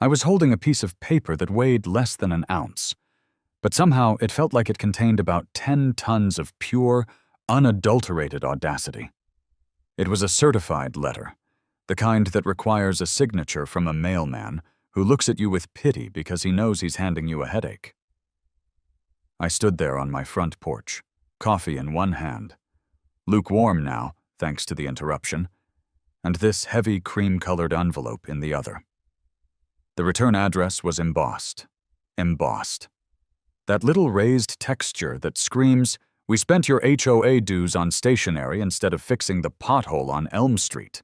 I was holding a piece of paper that weighed less than an ounce, but somehow it felt like it contained about 10 tons of pure, unadulterated audacity. It was a certified letter, the kind that requires a signature from a mailman who looks at you with pity because he knows he's handing you a headache. I stood there on my front porch, coffee in one hand, lukewarm now, thanks to the interruption, and this heavy cream-colored envelope in the other. The return address was embossed. That little raised texture that screams, "We spent your HOA dues on stationery instead of fixing the pothole on Elm Street."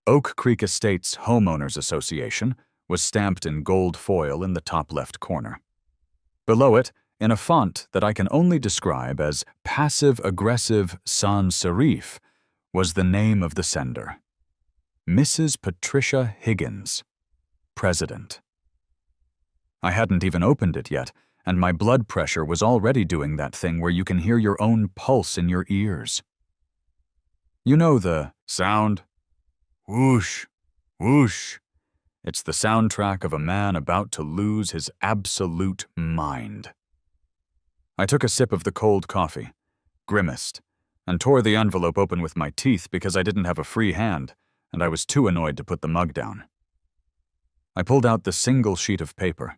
Oak Creek Estates Homeowners Association was stamped in gold foil in the top left corner. Below it, in a font that I can only describe as passive-aggressive sans serif, was the name of the sender. Mrs. Patricia Higgins, President. I hadn't even opened it yet, and my blood pressure was already doing that thing where you can hear your own pulse in your ears. You know the sound? Whoosh, whoosh. It's the soundtrack of a man about to lose his absolute mind. I took a sip of the cold coffee, grimaced, and tore the envelope open with my teeth because I didn't have a free hand, and I was too annoyed to put the mug down. I pulled out the single sheet of paper.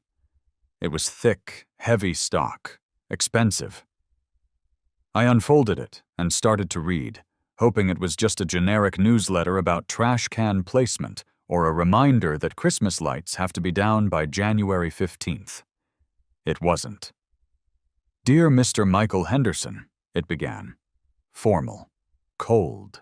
It was thick, heavy stock, expensive. I unfolded it and started to read, hoping it was just a generic newsletter about trash can placement or a reminder that Christmas lights have to be down by January 15th. It wasn't. "Dear Mr. Michael Henderson," it began. Formal. Cold.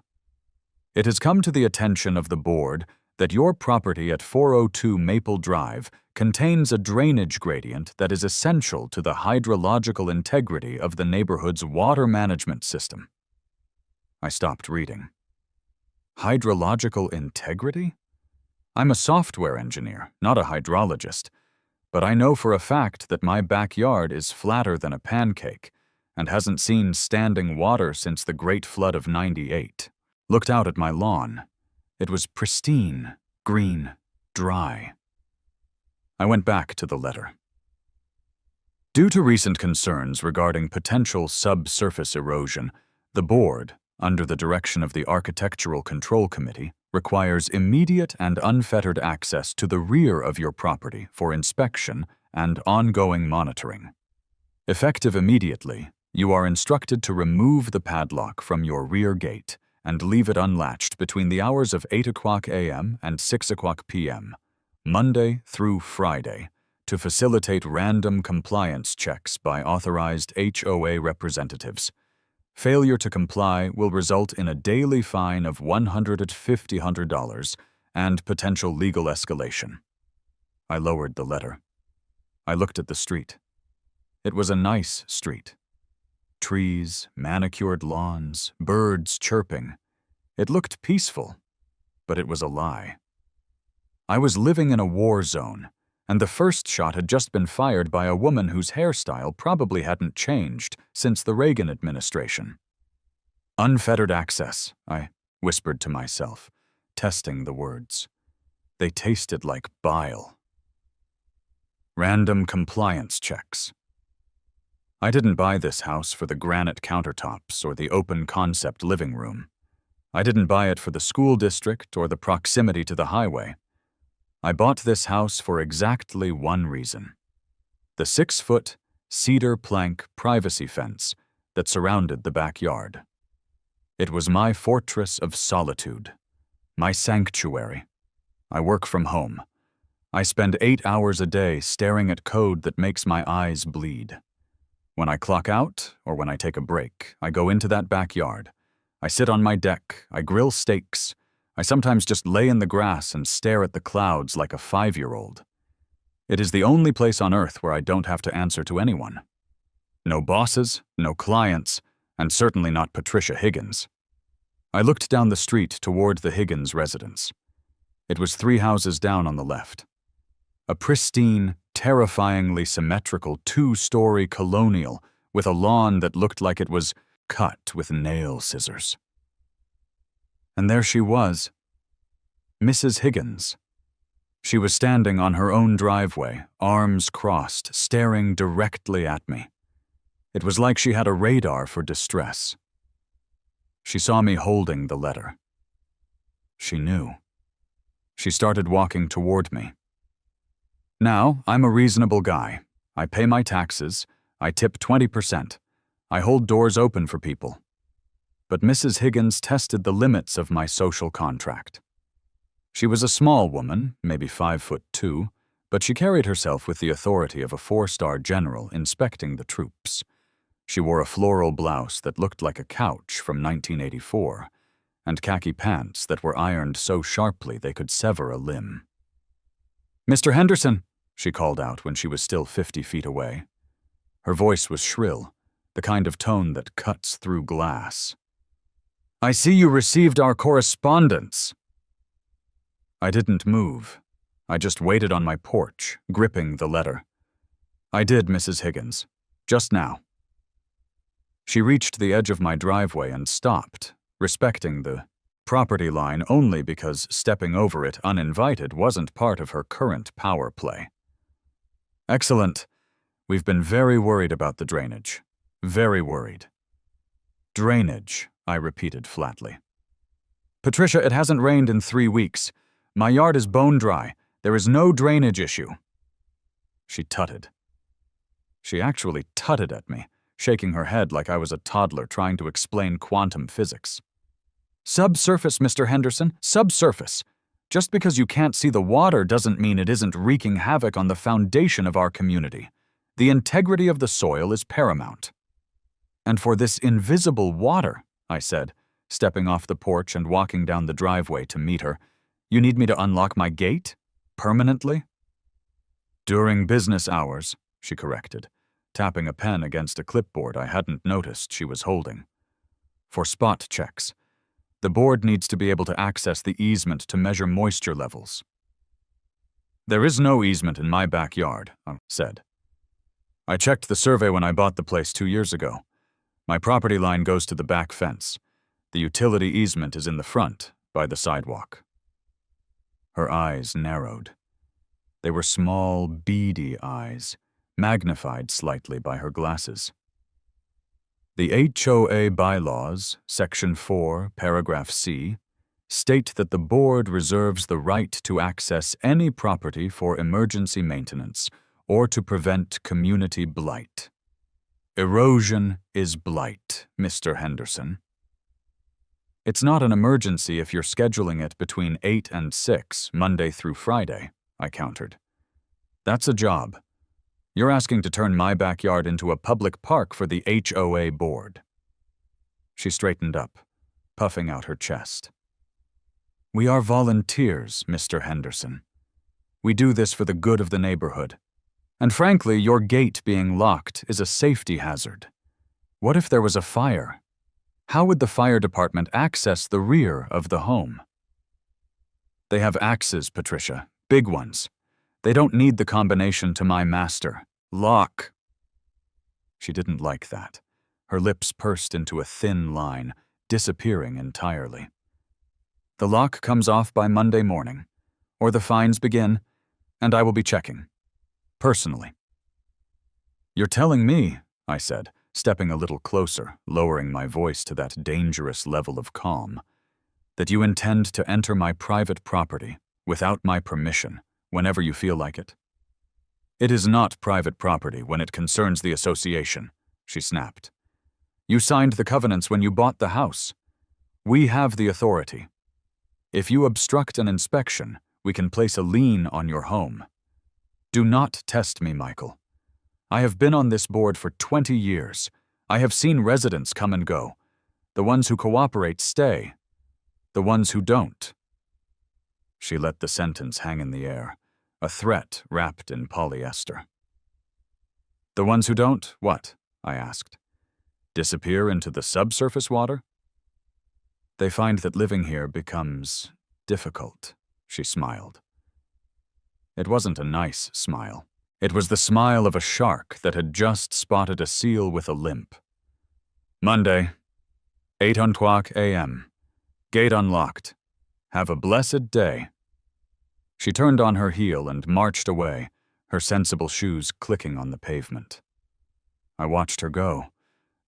"It has come to the attention of the board that your property at 402 Maple Drive contains a drainage gradient that is essential to the hydrological integrity of the neighborhood's water management system." I stopped reading. Hydrological integrity? I'm a software engineer, not a hydrologist, but I know for a fact that my backyard is flatter than a pancake and hasn't seen standing water since the Great Flood of '98. Looked out at my lawn. It was pristine, green, dry. I went back to the letter. Due to recent concerns regarding potential subsurface erosion, the board, under the direction of the Architectural Control Committee, requires immediate and unfettered access to the rear of your property for inspection and ongoing monitoring. Effective immediately, you are instructed to remove the padlock from your rear gate and leave it unlatched between the hours of 8 o'clock a.m. and 6 o'clock p.m., Monday through Friday, to facilitate random compliance checks by authorized HOA representatives. Failure to comply will result in a daily fine of $150 and potential legal escalation. I lowered the letter. I looked at the street. It was a nice street. Trees, manicured lawns, birds chirping. It looked peaceful, but it was a lie. I was living in a war zone, and the first shot had just been fired by a woman whose hairstyle probably hadn't changed since the Reagan administration. Unfettered access, I whispered to myself, testing the words. They tasted like bile. Random compliance checks. I didn't buy this house for the granite countertops or the open-concept living room. I didn't buy it for the school district or the proximity to the highway. I bought this house for exactly one reason: the 6-foot, cedar plank privacy fence that surrounded the backyard. It was my fortress of solitude, my sanctuary. I work from home. I spend 8 hours a day staring at code that makes my eyes bleed. When I clock out, or when I take a break, I go into that backyard. I sit on my deck, I grill steaks. I sometimes just lay in the grass and stare at the clouds like a 5-year-old. It is the only place on earth where I don't have to answer to anyone. No bosses, no clients, and certainly not Patricia Higgins. I looked down the street toward the Higgins residence. It was 3 houses down on the left. A pristine, terrifyingly symmetrical 2-story colonial with a lawn that looked like it was cut with nail scissors. And there she was, Mrs. Higgins, She was standing on her own driveway, arms crossed, staring directly at me. It was like she had a radar for distress. She saw me holding the letter. She knew. She started walking toward me. Now, I'm a reasonable guy. I pay my taxes. I tip 20%. I hold doors open for people. But Mrs. Higgins tested the limits of my social contract. She was a small woman, maybe 5'2", but she carried herself with the authority of a 4-star general inspecting the troops. She wore a floral blouse that looked like a couch from 1984, and khaki pants that were ironed so sharply they could sever a limb. "Mr. Henderson," she called out when she was still 50 feet away. Her voice was shrill, the kind of tone that cuts through glass. "I see you received our correspondence." I didn't move. I just waited on my porch, gripping the letter. "I did, Mrs. Higgins. Just now." She reached the edge of my driveway and stopped, respecting the property line only because stepping over it uninvited wasn't part of her current power play. "Excellent. We've been very worried about the drainage. Very worried." "Drainage," I repeated flatly. "Patricia, it hasn't rained in 3 weeks. My yard is bone dry. There is no drainage issue." She tutted. She actually tutted at me, shaking her head like I was a toddler trying to explain quantum physics. "Subsurface, Mr. Henderson, subsurface. Just because you can't see the water doesn't mean it isn't wreaking havoc on the foundation of our community. The integrity of the soil is paramount." "And for this invisible water," I said, stepping off the porch and walking down the driveway to meet her, "you need me to unlock my gate? Permanently?" "During business hours," she corrected, tapping a pen against a clipboard I hadn't noticed she was holding. "For spot checks. The board needs to be able to access the easement to measure moisture levels." "There is no easement in my backyard," I said. "I checked the survey when I bought the place 2 years ago. My property line goes to the back fence. The utility easement is in the front, by the sidewalk." Her eyes narrowed. They were small, beady eyes, magnified slightly by her glasses. "The HOA bylaws, Section 4, Paragraph C, state that the board reserves the right to access any property for emergency maintenance or to prevent community blight. Erosion is blight, Mr. Henderson." "It's not an emergency if you're scheduling it between 8 and 6, Monday through Friday," I countered. "That's a job. You're asking to turn my backyard into a public park for the HOA board." She straightened up, puffing out her chest. "We are volunteers, Mr. Henderson. We do this for the good of the neighborhood. And frankly, your gate being locked is a safety hazard. What if there was a fire? How would the fire department access the rear of the home?" "They have axes, Patricia, big ones. They don't need the combination to my master. Lock." She didn't like that. Her lips pursed into a thin line, disappearing entirely. "The lock comes off by Monday morning, or the fines begin, and I will be checking. Personally." "You're telling me," I said, stepping a little closer, lowering my voice to that dangerous level of calm, "that you intend to enter my private property, without my permission, whenever you feel like it?" "It is not private property when it concerns the association," she snapped. "You signed the covenants when you bought the house. We have the authority. If you obstruct an inspection, we can place a lien on your home. Do not test me, Michael. I have been on this board for 20 years. I have seen residents come and go. The ones who cooperate stay. The ones who don't." She let the sentence hang in the air, a threat wrapped in polyester. "The ones who don't, what?" I asked. "Disappear into the subsurface water?" "They find that living here becomes difficult," she smiled. It wasn't a nice smile. It was the smile of a shark that had just spotted a seal with a limp. "Monday, 8:00 a.m. Gate unlocked. Have a blessed day." She turned on her heel and marched away, her sensible shoes clicking on the pavement. I watched her go,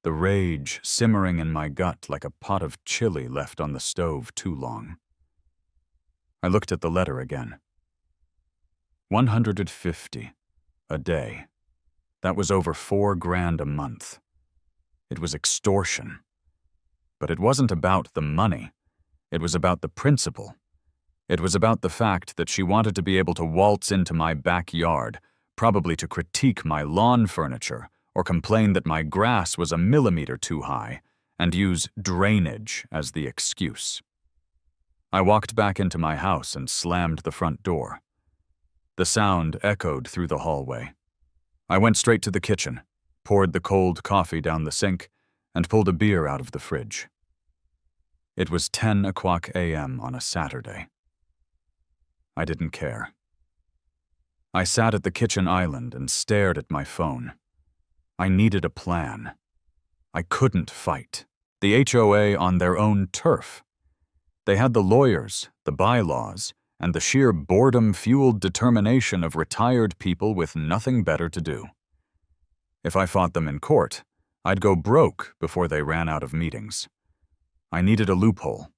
the rage simmering in my gut like a pot of chili left on the stove too long. I looked at the letter again. 150 a day. That was over $4,000 a month. It was extortion. But it wasn't about the money. It was about the principle. It was about the fact that she wanted to be able to waltz into my backyard, probably to critique my lawn furniture or complain that my grass was a millimeter too high, and use drainage as the excuse. I walked back into my house and slammed the front door. The sound echoed through the hallway. I went straight to the kitchen, poured the cold coffee down the sink, and pulled a beer out of the fridge. It was 10 o'clock a.m. on a Saturday. I didn't care. I sat at the kitchen island and stared at my phone. I needed a plan. I couldn't fight the HOA on their own turf. They had the lawyers, the bylaws, and the sheer boredom-fueled determination of retired people with nothing better to do. If I fought them in court, I'd go broke before they ran out of meetings. I needed a loophole.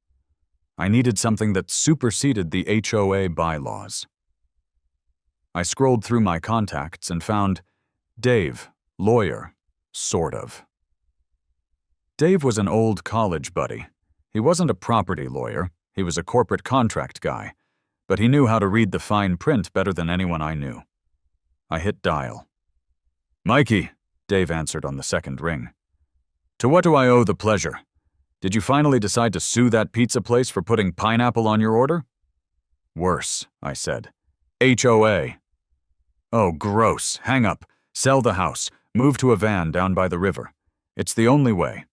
I needed something that superseded the HOA bylaws. I scrolled through my contacts and found Dave, lawyer, sort of. Dave was an old college buddy. He wasn't a property lawyer, he was a corporate contract guy, but he knew how to read the fine print better than anyone I knew. I hit dial. "Mikey," Dave answered on the second ring. "To what do I owe the pleasure? Did you finally decide to sue that pizza place for putting pineapple on your order?" "Worse," I said. "HOA." "Oh, gross. Hang up. Sell the house. Move to a van down by the river. It's the only way."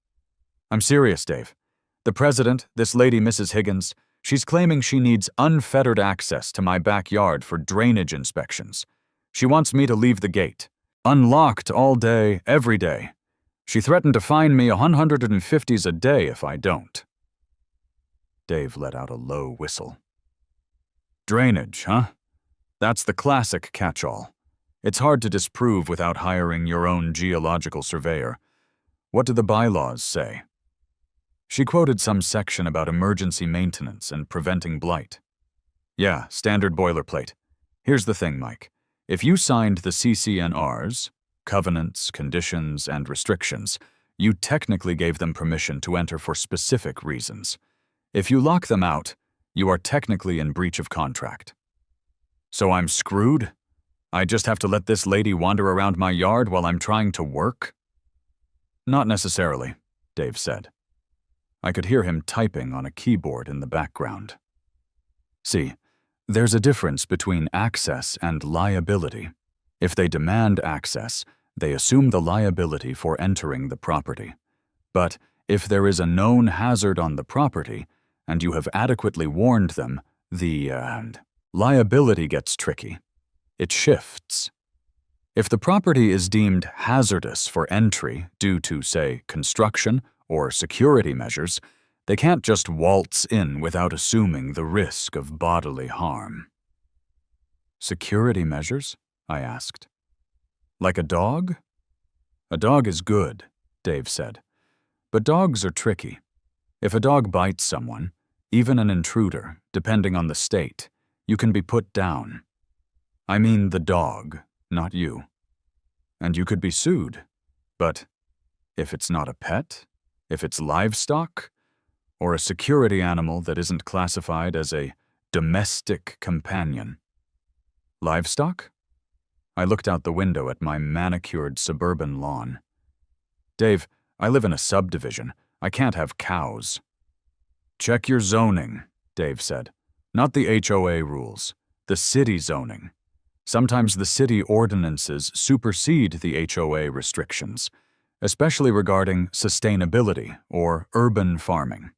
"I'm serious, Dave. The president, this lady Mrs. Higgins, she's claiming she needs unfettered access to my backyard for drainage inspections. She wants me to leave the gate. Unlocked all day, every day. She threatened to fine me $150 a day if I don't." Dave let out a low whistle. "Drainage, huh? That's the classic catch-all. It's hard to disprove without hiring your own geological surveyor. What do the bylaws say?" She quoted some section about emergency maintenance and preventing blight. "Yeah, standard boilerplate. Here's the thing, Mike. If you signed the CCNRs, covenants, conditions, and restrictions, you technically gave them permission to enter for specific reasons. If you lock them out, you are technically in breach of contract. So I'm screwed? I just have to let this lady wander around my yard while I'm trying to work?" "Not necessarily," Dave said. I could hear him typing on a keyboard in the background. "See, there's a difference between access and liability. If they demand access, they assume the liability for entering the property. But if there is a known hazard on the property, and you have adequately warned them, the liability gets tricky. It shifts. If the property is deemed hazardous for entry due to, say, construction or security measures, they can't just waltz in without assuming the risk of bodily harm." "Security measures?" I asked. "Like a dog?" "A dog is good," Dave said. "But dogs are tricky. If a dog bites someone, even an intruder, depending on the state, you can be put down. I mean the dog, not you. And you could be sued. But if it's not a pet? If it's livestock? Or a security animal that isn't classified as a domestic companion?" "Livestock?" I looked out the window at my manicured suburban lawn. "Dave, I live in a subdivision. I can't have cows." "Check your zoning," Dave said. "Not the HOA rules, the city zoning. Sometimes the city ordinances supersede the HOA restrictions, especially regarding sustainability or urban farming.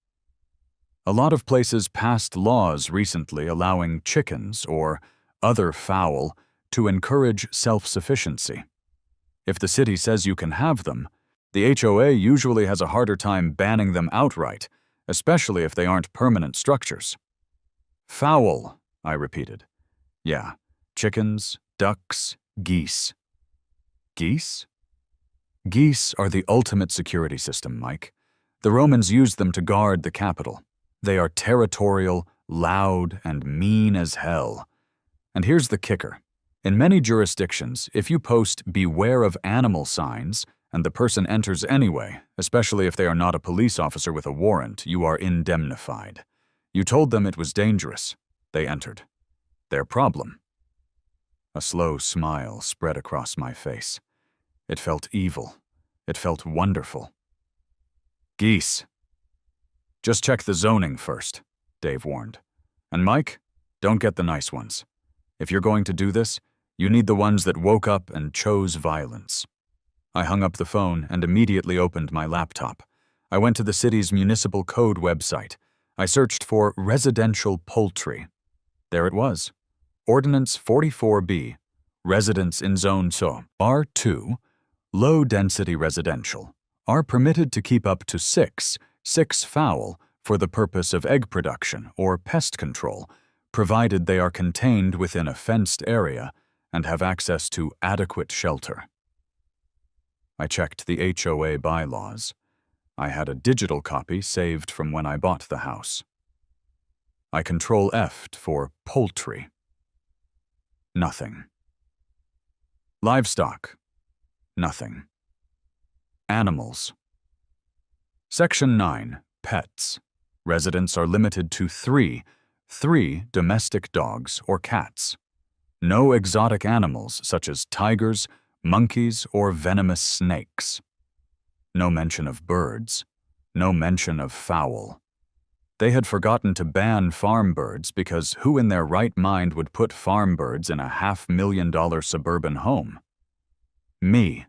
A lot of places passed laws recently allowing chickens or other fowl to encourage self-sufficiency. If the city says you can have them, the HOA usually has a harder time banning them outright, especially if they aren't permanent structures." "Fowl," I repeated. Yeah, chickens, ducks, geese. Geese? Geese are the ultimate security system, Mike. The Romans used them to guard the capital. They are territorial, loud, and mean as hell. And here's the kicker. In many jurisdictions, if you post "beware of animal" signs and the person enters anyway, especially if they are not a police officer with a warrant, you are indemnified. You told them it was dangerous. They entered. Their problem. A slow smile spread across my face. It felt evil. It felt wonderful. Geese. Just check the zoning first, Dave warned. And Mike, don't get the nice ones. If you're going to do this, you need the ones that woke up and chose violence. I hung up the phone and immediately opened my laptop. I went to the city's municipal code website. I searched for residential poultry. There it was. Ordinance 44B, residents in Zone So, R2, low-density residential, are permitted to keep up to six fowl for the purpose of egg production or pest control, provided they are contained within a fenced area and have access to adequate shelter. I checked the HOA bylaws. I had a digital copy saved from when I bought the house. I Control F'd for poultry. Nothing. Livestock. Nothing. Animals. Section 9. Pets. Residents are limited to three domestic dogs or cats. No exotic animals such as tigers, monkeys, or venomous snakes. No mention of birds. No mention of fowl. They had forgotten to ban farm birds because who in their right mind would put farm birds in a $500,000 suburban home? Me.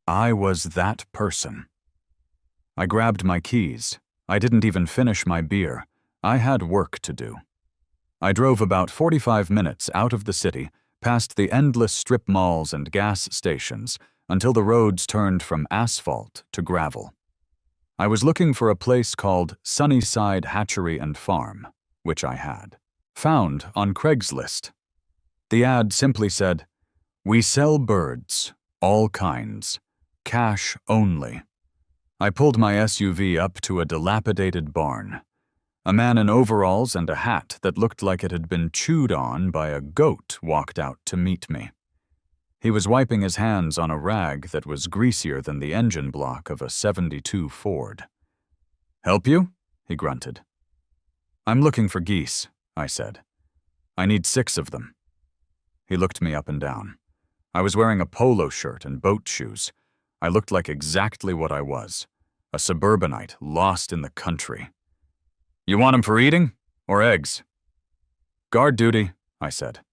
I was that person. I grabbed my keys. I didn't even finish my beer. I had work to do. I drove about 45 minutes out of the city, past the endless strip malls and gas stations, until the roads turned from asphalt to gravel. I was looking for a place called Sunnyside Hatchery and Farm, which I had found on Craigslist. The ad simply said, "We sell birds, all kinds, cash only." I pulled my SUV up to a dilapidated barn. A man in overalls and a hat that looked like it had been chewed on by a goat walked out to meet me. He was wiping his hands on a rag that was greasier than the engine block of a '72 Ford. "Help you?" he grunted. "I'm looking for geese," I said. "I need 6 of them." He looked me up and down. I was wearing a polo shirt and boat shoes. I looked like exactly what I was, a suburbanite lost in the country. "You want 'em for eating, or eggs?" "Guard duty," I said.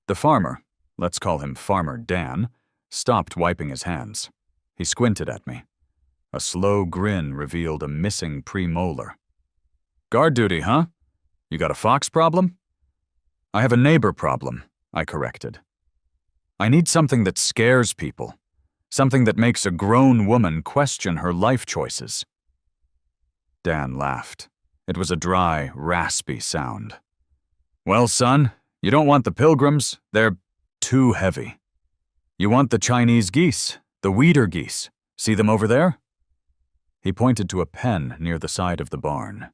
The farmer, let's call him Farmer Dan, stopped wiping his hands. He squinted at me. A slow grin revealed a missing premolar. "Guard duty, huh? You got a fox problem?" "I have a neighbor problem," I corrected. "I need something that scares people, something that makes a grown woman question her life choices." Dan laughed. It was a dry, raspy sound. "Well, son, you don't want the pilgrims. They're too heavy. You want the Chinese geese, the Weider geese. See them over there?" He pointed to a pen near the side of the barn.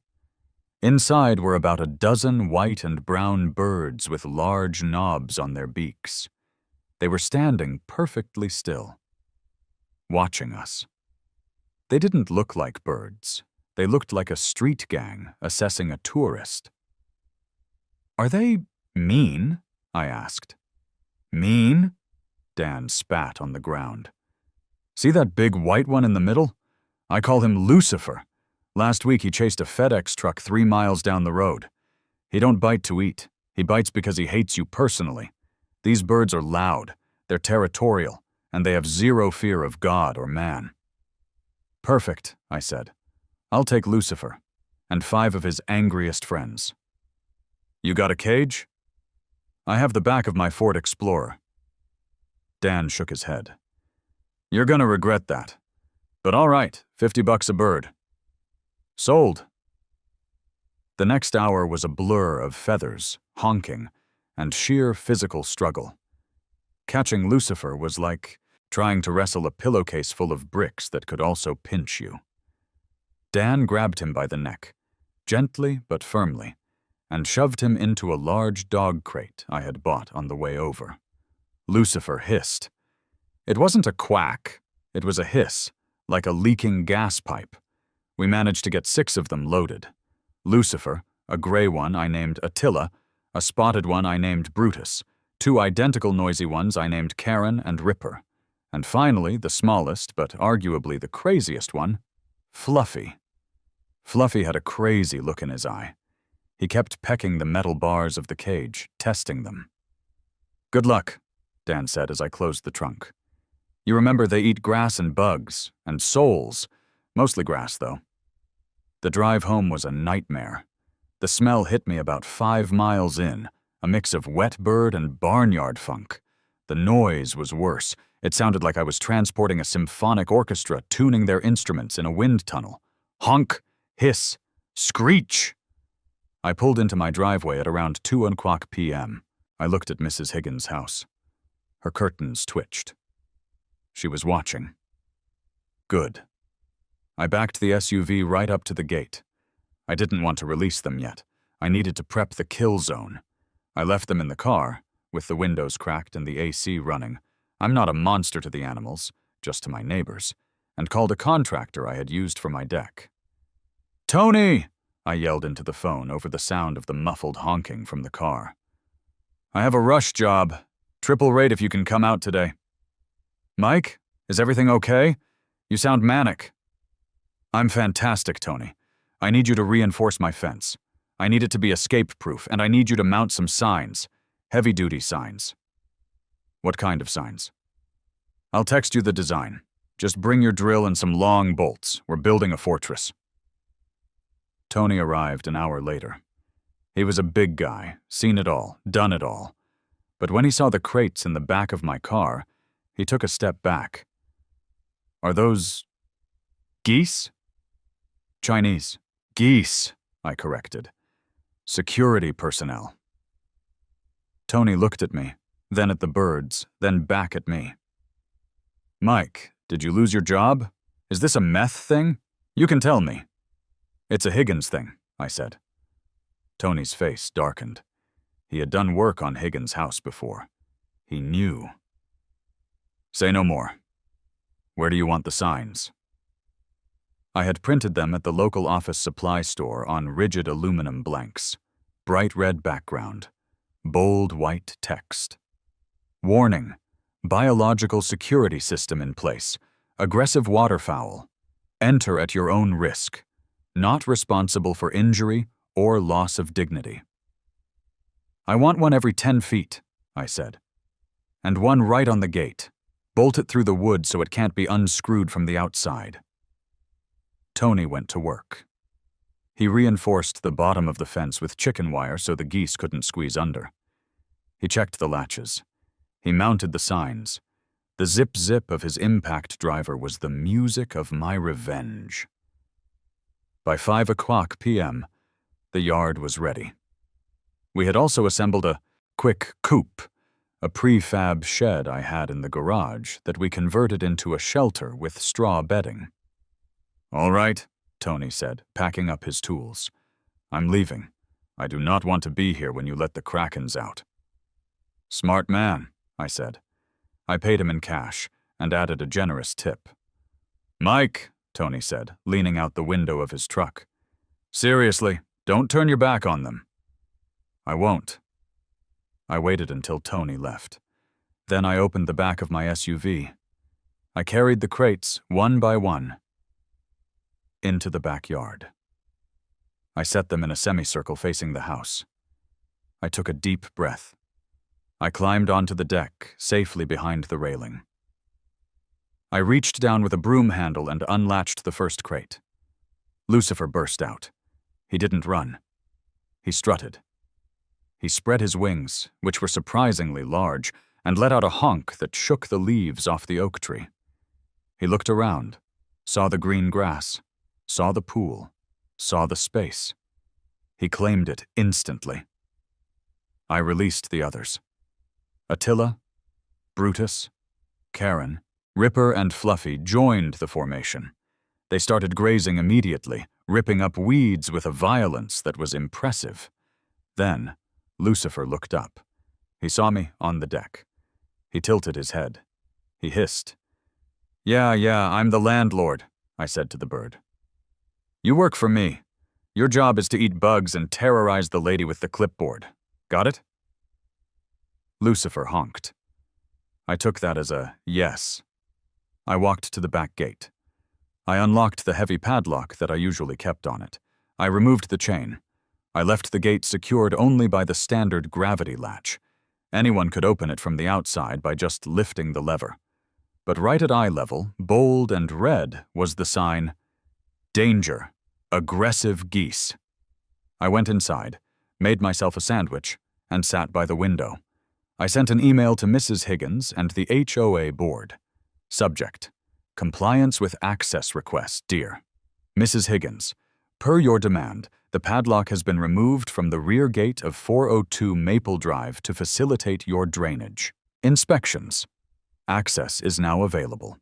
Inside were about a dozen white and brown birds with large knobs on their beaks. They were standing perfectly still, watching us. They didn't look like birds. They looked like a street gang assessing a tourist. "Are they mean?" I asked. "Mean?" Dan spat on the ground. "See that big white one in the middle? I call him Lucifer. Last week he chased a FedEx truck 3 miles down the road. He don't bite to eat. He bites because he hates you personally. These birds are loud, they're territorial, and they have zero fear of God or man." "Perfect," I said. "I'll take Lucifer, and 5 of his angriest friends." "You got a cage?" "I have the back of my Ford Explorer." Dan shook his head. "You're gonna regret that. But all right, $50 a bird." "Sold." The next hour was a blur of feathers, honking, and sheer physical struggle. Catching Lucifer was like trying to wrestle a pillowcase full of bricks that could also pinch you. Dan grabbed him by the neck, gently but firmly, and shoved him into a large dog crate I had bought on the way over. Lucifer hissed. It wasn't a quack, it was a hiss, like a leaking gas pipe. We managed to get 6 of them loaded. Lucifer, a gray one I named Attila, a spotted one I named Brutus, 2 identical noisy ones I named Karen and Ripper, and finally, the smallest but arguably the craziest one, Fluffy. Fluffy had a crazy look in his eye. He kept pecking the metal bars of the cage, testing them. "Good luck," Dan said as I closed the trunk. "You remember they eat grass and bugs, and souls, mostly grass though." The drive home was a nightmare. The smell hit me about 5 miles in, a mix of wet bird and barnyard funk. The noise was worse. It sounded like I was transporting a symphonic orchestra tuning their instruments in a wind tunnel. Honk, hiss, screech. I pulled into my driveway at around 2:00 p.m. I looked at Mrs. Higgins' house. Her curtains twitched. She was watching. Good. I backed the SUV right up to the gate. I didn't want to release them yet. I needed to prep the kill zone. I left them in the car, with the windows cracked and the AC running. I'm not a monster to the animals, just to my neighbors, and called a contractor I had used for my deck. "Tony!" I yelled into the phone over the sound of the muffled honking from the car. "I have a rush job. Triple rate if you can come out today." "Mike, is everything okay? You sound manic." "I'm fantastic, Tony. I need you to reinforce my fence. I need it to be escape-proof, and I need you to mount some signs. Heavy-duty signs." "What kind of signs?" "I'll text you the design. Just bring your drill and some long bolts. We're building a fortress." Tony arrived an hour later. He was a big guy, seen it all, done it all. But when he saw the crates in the back of my car, he took a step back. "Are those geese?" "Chinese. Geese," I corrected. "Security personnel." Tony looked at me, then at the birds, then back at me. "Mike, did you lose your job? Is this a meth thing? You can tell me." "It's a Higgins thing," I said. Tony's face darkened. He had done work on Higgins' house before. He knew. "Say no more. Where do you want the signs?" I had printed them at the local office supply store on rigid aluminum blanks. Bright red background. Bold white text. "Warning. Biological security system in place. Aggressive waterfowl. Enter at your own risk. Not responsible for injury or loss of dignity." "I want one every 10 feet, I said. "And one right on the gate. Bolt it through the wood so it can't be unscrewed from the outside." Tony went to work. He reinforced the bottom of the fence with chicken wire so the geese couldn't squeeze under. He checked the latches. He mounted the signs. The zip-zip of his impact driver was the music of my revenge. By 5:00 p.m., the yard was ready. We had also assembled a quick coop, a prefab shed I had in the garage that we converted into a shelter with straw bedding. "All right," Tony said, packing up his tools. "I'm leaving. I do not want to be here when you let the Krakens out." "Smart man," I said. I paid him in cash and added a generous tip. "Mike," Tony said, leaning out the window of his truck. "Seriously, don't turn your back on them." "I won't." I waited until Tony left. Then I opened the back of my SUV. I carried the crates, one by one, into the backyard. I set them in a semicircle facing the house. I took a deep breath. I climbed onto the deck, safely behind the railing. I reached down with a broom handle and unlatched the first crate. Lucifer burst out. He didn't run. He strutted. He spread his wings, which were surprisingly large, and let out a honk that shook the leaves off the oak tree. He looked around, saw the green grass, saw the pool, saw the space. He claimed it instantly. I released the others. Attila, Brutus, Karen, Ripper, and Fluffy joined the formation. They started grazing immediately, ripping up weeds with a violence that was impressive. Then, Lucifer looked up. He saw me on the deck. He tilted his head. He hissed. Yeah, I'm the landlord," I said to the bird. "You work for me. Your job is to eat bugs and terrorize the lady with the clipboard. Got it?" Lucifer honked. I took that as a yes. I walked to the back gate. I unlocked the heavy padlock that I usually kept on it. I removed the chain. I left the gate secured only by the standard gravity latch. Anyone could open it from the outside by just lifting the lever. But right at eye level, bold and red, was the sign, "Danger, aggressive geese." I went inside, made myself a sandwich, and sat by the window. I sent an email to Mrs. Higgins and the HOA board. Subject: Compliance with access request, dear. Mrs. Higgins, per your demand, the padlock has been removed from the rear gate of 402 Maple Drive to facilitate your drainage. Inspections. Access is now available.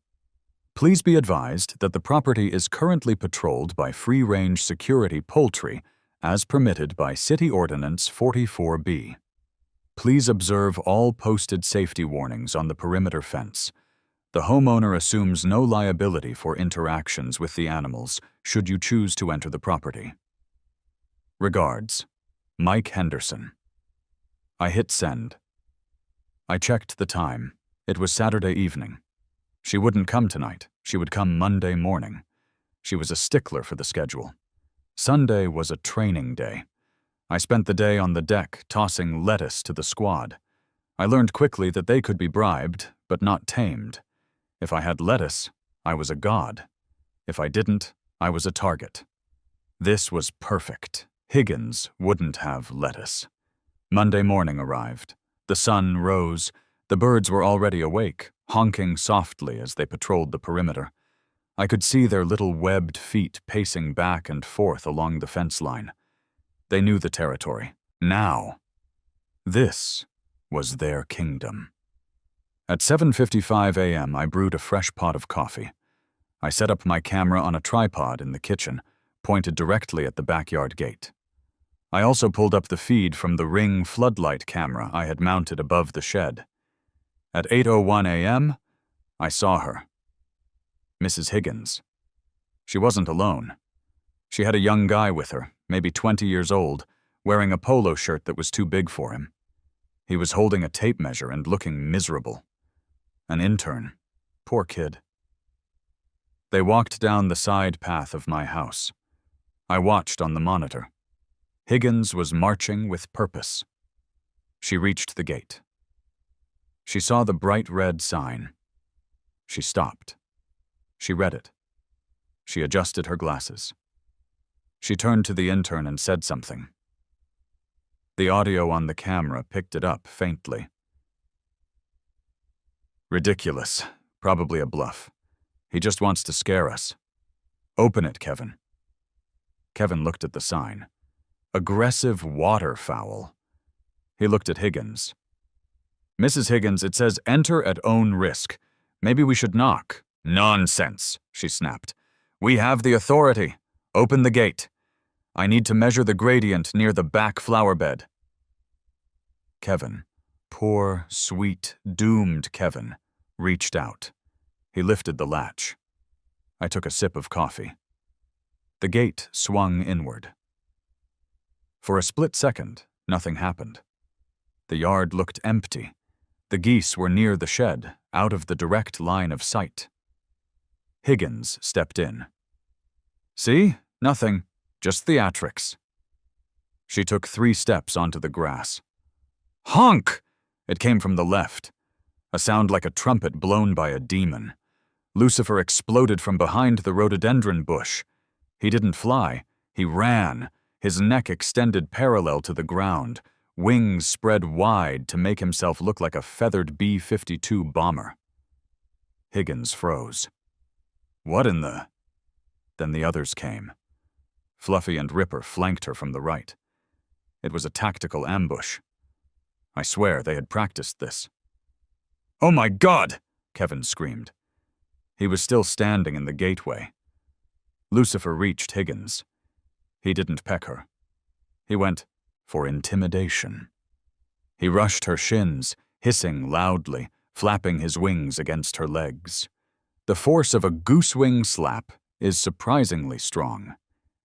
Please be advised that the property is currently patrolled by free-range security poultry as permitted by City Ordinance 44B. Please observe all posted safety warnings on the perimeter fence. The homeowner assumes no liability for interactions with the animals should you choose to enter the property. Regards, Mike Henderson. I hit send. I checked the time. It was Saturday evening. She wouldn't come tonight. She would come Monday morning. She was a stickler for the schedule. Sunday was a training day. I spent the day on the deck tossing lettuce to the squad. I learned quickly that they could be bribed, but not tamed. If I had lettuce, I was a god. If I didn't, I was a target. This was perfect. Higgins wouldn't have lettuce. Monday morning arrived. The sun rose. The birds were already awake, honking softly as they patrolled the perimeter. I could see their little webbed feet pacing back and forth along the fence line. They knew the territory. Now, this was their kingdom. At 7:55 a.m., I brewed a fresh pot of coffee. I set up my camera on a tripod in the kitchen, pointed directly at the backyard gate. I also pulled up the feed from the Ring floodlight camera I had mounted above the shed. At 8:01 a.m., I saw her. Mrs. Higgins. She wasn't alone. She had a young guy with her, maybe 20 years old, wearing a polo shirt that was too big for him. He was holding a tape measure and looking miserable. An intern. Poor kid. They walked down the side path of my house. I watched on the monitor. Higgins was marching with purpose. She reached the gate. She saw the bright red sign. She stopped. She read it. She adjusted her glasses. She turned to the intern and said something. The audio on the camera picked it up faintly. Ridiculous. Probably a bluff. He just wants to scare us. Open it, Kevin. Kevin looked at the sign. Aggressive waterfowl. He looked at Higgins. Mrs. Higgins, it says enter at own risk. Maybe we should knock. Nonsense, she snapped. We have the authority. Open the gate. I need to measure the gradient near the back flower bed. Kevin, poor, sweet, doomed Kevin, reached out. He lifted the latch. I took a sip of coffee. The gate swung inward. For a split second, nothing happened. The yard looked empty. The geese were near the shed, out of the direct line of sight. Higgins stepped in. See? Nothing. Just theatrics. She took 3 steps onto the grass. Honk! It came from the left. A sound like a trumpet blown by a demon. Lucifer exploded from behind the rhododendron bush. He didn't fly. He ran, his neck extended parallel to the ground, wings spread wide to make himself look like a feathered B-52 bomber. Higgins froze. What in the... Then the others came. Fluffy and Ripper flanked her from the right. It was a tactical ambush. I swear they had practiced this. "Oh my God!" Kevin screamed. He was still standing in the gateway. Lucifer reached Higgins. He didn't peck her. He went for intimidation. He rushed her shins, hissing loudly, flapping his wings against her legs. The force of a goose-wing slap is surprisingly strong.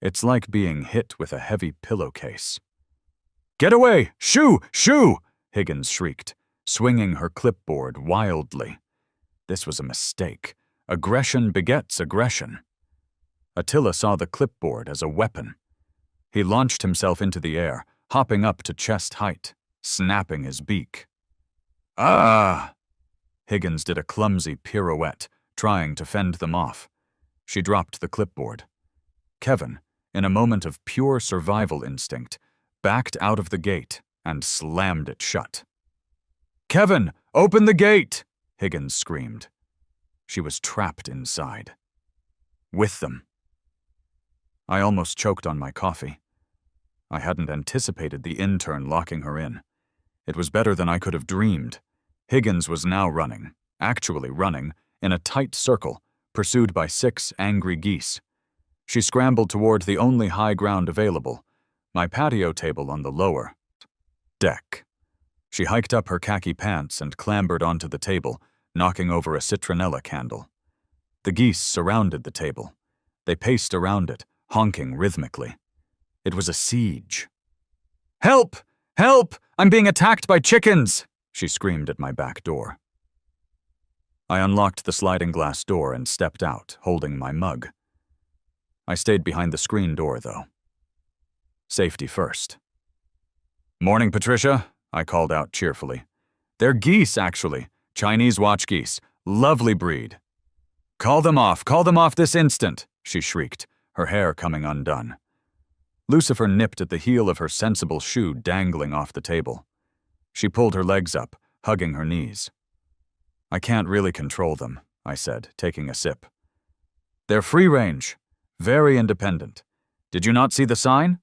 It's like being hit with a heavy pillowcase. "Get away! Shoo! Shoo!" Higgins shrieked, swinging her clipboard wildly. This was a mistake. Aggression begets aggression. Attila saw the clipboard as a weapon. He launched himself into the air, hopping up to chest height, snapping his beak. "Ah!" Higgins did a clumsy pirouette, trying to fend them off. She dropped the clipboard. Kevin, in a moment of pure survival instinct, backed out of the gate and slammed it shut. "Kevin, open the gate!" Higgins screamed. She was trapped inside. With them. I almost choked on my coffee. I hadn't anticipated the intern locking her in. It was better than I could have dreamed. Higgins was now running, actually running, in a tight circle, pursued by 6 angry geese. She scrambled toward the only high ground available, my patio table on the lower deck. She hiked up her khaki pants and clambered onto the table, knocking over a citronella candle. The geese surrounded the table. They paced around it, honking rhythmically. It was a siege. "Help! Help! I'm being attacked by chickens!" she screamed at my back door. I unlocked the sliding glass door and stepped out, holding my mug. I stayed behind the screen door, though. Safety first. "Morning, Patricia," I called out cheerfully. "They're geese, actually. Chinese watch geese. Lovely breed." Call them off this instant," she shrieked, her hair coming undone. Lucifer nipped at the heel of her sensible shoe dangling off the table. She pulled her legs up, hugging her knees. "I can't really control them," I said, taking a sip. "They're free range, very independent. Did you not see the sign?"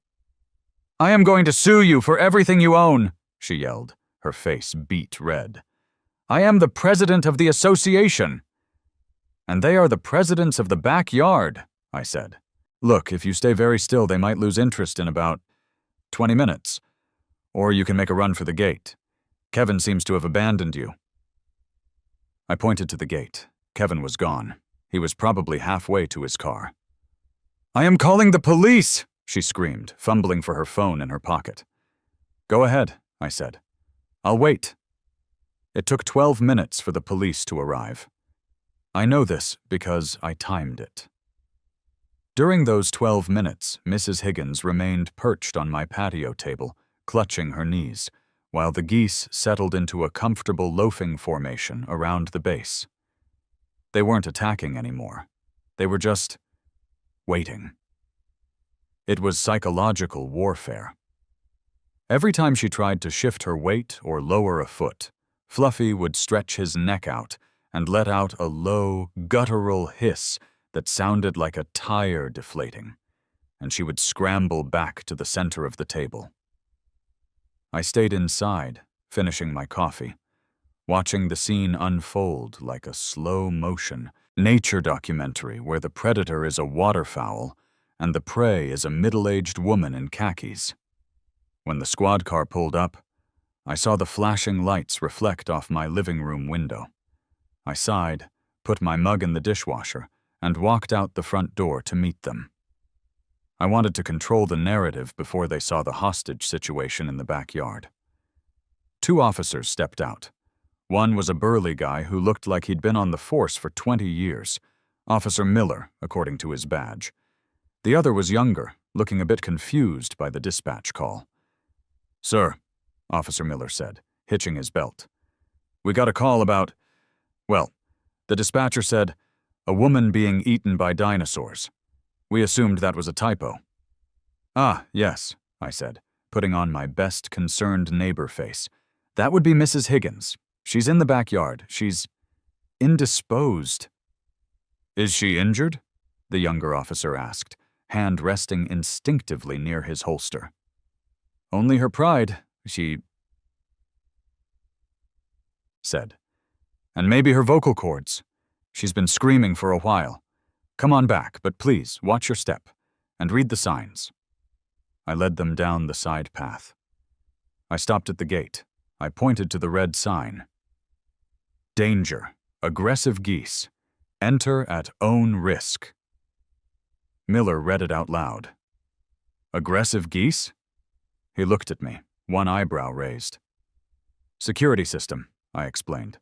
"I am going to sue you for everything you own," she yelled, her face beet red. "I am the president of the association." "And they are the presidents of the backyard," I said. "Look, if you stay very still, they might lose interest in about 20 minutes. Or you can make a run for the gate. Kevin seems to have abandoned you." I pointed to the gate. Kevin was gone. He was probably halfway to his car. "I am calling the police!" she screamed, fumbling for her phone in her pocket. "Go ahead," I said. "I'll wait." It took 12 minutes for the police to arrive. I know this because I timed it. During those 12 minutes, Mrs. Higgins remained perched on my patio table, clutching her knees, while the geese settled into a comfortable loafing formation around the base. They weren't attacking anymore. They were just waiting. It was psychological warfare. Every time she tried to shift her weight or lower a foot, Fluffy would stretch his neck out and let out a low, guttural hiss that sounded like a tire deflating, and she would scramble back to the center of the table. I stayed inside, finishing my coffee, watching the scene unfold like a slow-motion nature documentary where the predator is a waterfowl and the prey is a middle-aged woman in khakis. When the squad car pulled up, I saw the flashing lights reflect off my living room window. I sighed, put my mug in the dishwasher, and walked out the front door to meet them. I wanted to control the narrative before they saw the hostage situation in the backyard. 2 officers stepped out. One was a burly guy who looked like he'd been on the force for 20 years, Officer Miller, according to his badge. The other was younger, looking a bit confused by the dispatch call. "Sir," Officer Miller said, hitching his belt. "We got a call about, well, the dispatcher said, a woman being eaten by dinosaurs. We assumed that was a typo." "Ah, yes," I said, putting on my best concerned neighbor face. "That would be Mrs. Higgins. She's in the backyard. She's indisposed." "Is she injured?" the younger officer asked, hand resting instinctively near his holster. "Only her pride. She..." said. And maybe her vocal cords. She's been screaming for a while. Come on back, but please, watch your step, and read the signs. I led them down the side path. I stopped at the gate. I pointed to the red sign. Danger. Aggressive geese. Enter at own risk. Miller read it out loud. Aggressive geese? He looked at me, one eyebrow raised. Security system, I explained.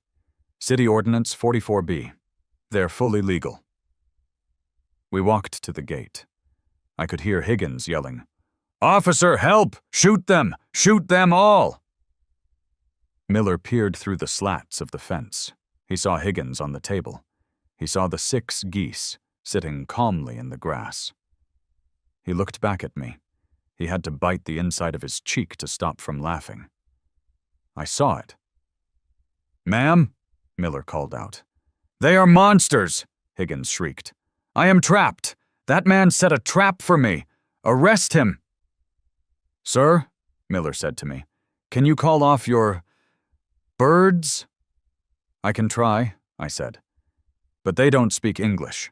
City Ordinance 44B. They're fully legal. We walked to the gate. I could hear Higgins yelling, "Officer, help! Shoot them! Shoot them all!" Miller peered through the slats of the fence. He saw Higgins on the table. He saw the 6 geese sitting calmly in the grass. He looked back at me. He had to bite the inside of his cheek to stop from laughing. I saw it. "Ma'am," Miller called out. "They are monsters!" Higgins shrieked. "I am trapped! That man set a trap for me! Arrest him!" "Sir," Miller said to me, "can you call off your birds?" "I can try," I said. "But they don't speak English.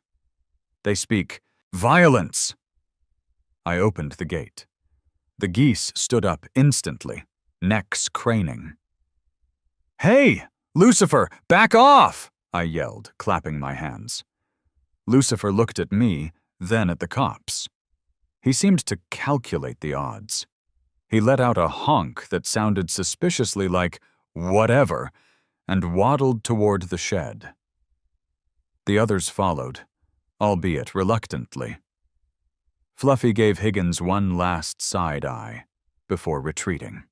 They speak violence." I opened the gate. The geese stood up instantly, necks craning. "Hey, Lucifer, back off!" I yelled, clapping my hands. Lucifer looked at me, then at the cops. He seemed to calculate the odds. He let out a honk that sounded suspiciously like whatever and waddled toward the shed. The others followed, albeit reluctantly. Fluffy gave Higgins one last side eye before retreating.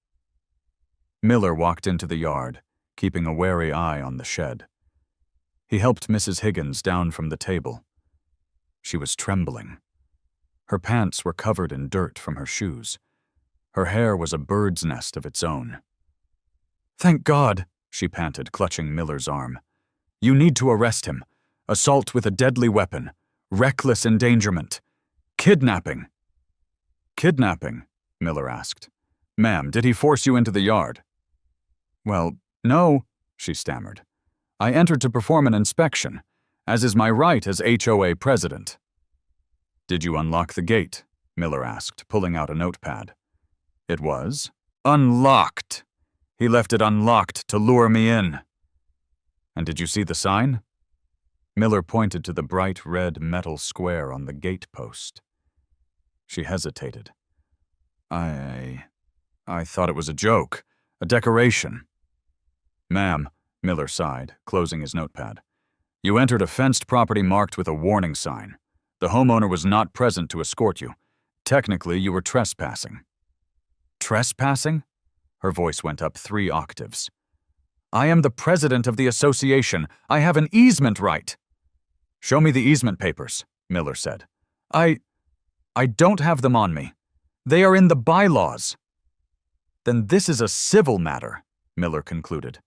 Miller walked into the yard, keeping a wary eye on the shed. He helped Mrs. Higgins down from the table. She was trembling. Her pants were covered in dirt from her shoes. Her hair was a bird's nest of its own. "Thank God," she panted, clutching Miller's arm. "You need to arrest him. Assault with a deadly weapon. Reckless endangerment. Kidnapping." "Kidnapping?" Miller asked. "Ma'am, did he force you into the yard?" "Well, no," she stammered. "I entered to perform an inspection, as is my right as HOA president." "Did you unlock the gate?" Miller asked, pulling out a notepad. It was unlocked. He left it unlocked to lure me in. "And did you see the sign?" Miller pointed to the bright red metal square on the gate post. She hesitated. I thought it was a joke, a decoration." "Ma'am," Miller sighed, closing his notepad, "you entered a fenced property marked with a warning sign. The homeowner was not present to escort you. Technically, you were trespassing." "Trespassing?" Her voice went up 3 octaves. "I am the president of the association. I have an easement right." "Show me the easement papers," Miller said. I don't have them on me. They are in the bylaws." "Then this is a civil matter," Miller concluded.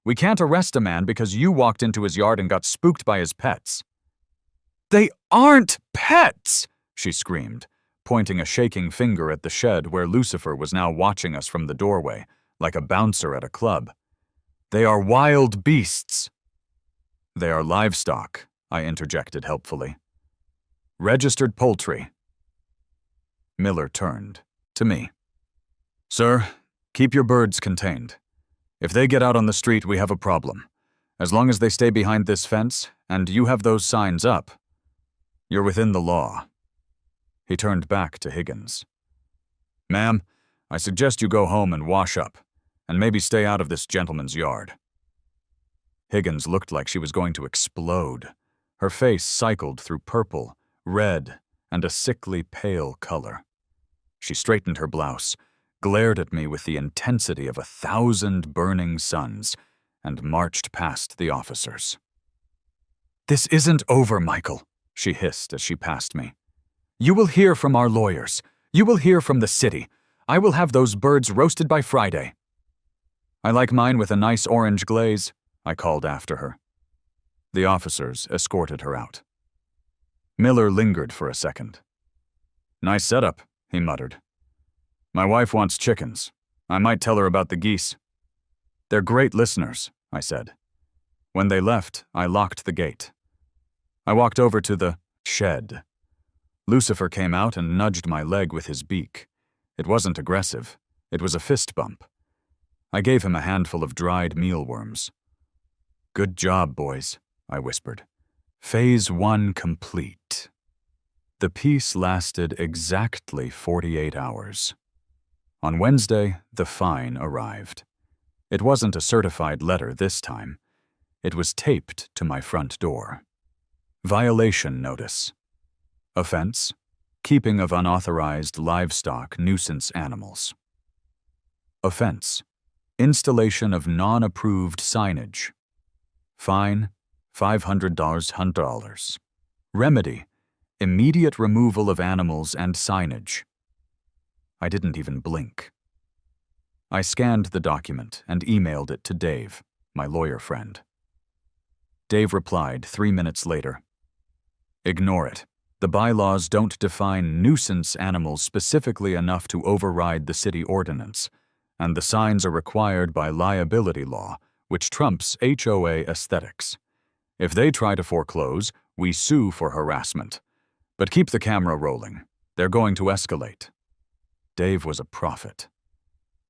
"We can't arrest a man because you walked into his yard and got spooked by his pets." "They aren't pets!" she screamed, pointing a shaking finger at the shed where Lucifer was now watching us from the doorway, like a bouncer at a club. "They are wild beasts." "They are livestock," I interjected helpfully. "Registered poultry." Miller turned to me. "Sir, keep your birds contained. If they get out on the street, we have a problem. As long as they stay behind this fence, and you have those signs up, you're within the law." He turned back to Higgins. "Ma'am, I suggest you go home and wash up, and maybe stay out of this gentleman's yard." Higgins looked like she was going to explode. Her face cycled through purple, red, and a sickly pale color. She straightened her blouse, glared at me with the intensity of 1,000 burning suns, and marched past the officers. "This isn't over, Michael," she hissed as she passed me. "You will hear from our lawyers. You will hear from the city. I will have those birds roasted by Friday." "I like mine with a nice orange glaze," I called after her. The officers escorted her out. Miller lingered for a second. "Nice setup," he muttered. "My wife wants chickens. I might tell her about the geese." "They're great listeners," I said. When they left, I locked the gate. I walked over to the shed. Lucifer came out and nudged my leg with his beak. It wasn't aggressive. It was a fist bump. I gave him a handful of dried mealworms. Good job, boys, I whispered. Phase 1 complete. The peace lasted exactly 48 hours. On Wednesday, the fine arrived. It wasn't a certified letter this time. It was taped to my front door. Violation notice. Offense: keeping of unauthorized livestock nuisance animals. Offense: installation of non-approved signage. Fine: $500. Remedy: immediate removal of animals and signage. I didn't even blink. I scanned the document and emailed it to Dave, my lawyer friend. Dave replied 3 minutes later. Ignore it. The bylaws don't define nuisance animals specifically enough to override the city ordinance, and the signs are required by liability law, which trumps HOA aesthetics. If they try to foreclose, we sue for harassment. But keep the camera rolling. They're going to escalate. Dave was a prophet.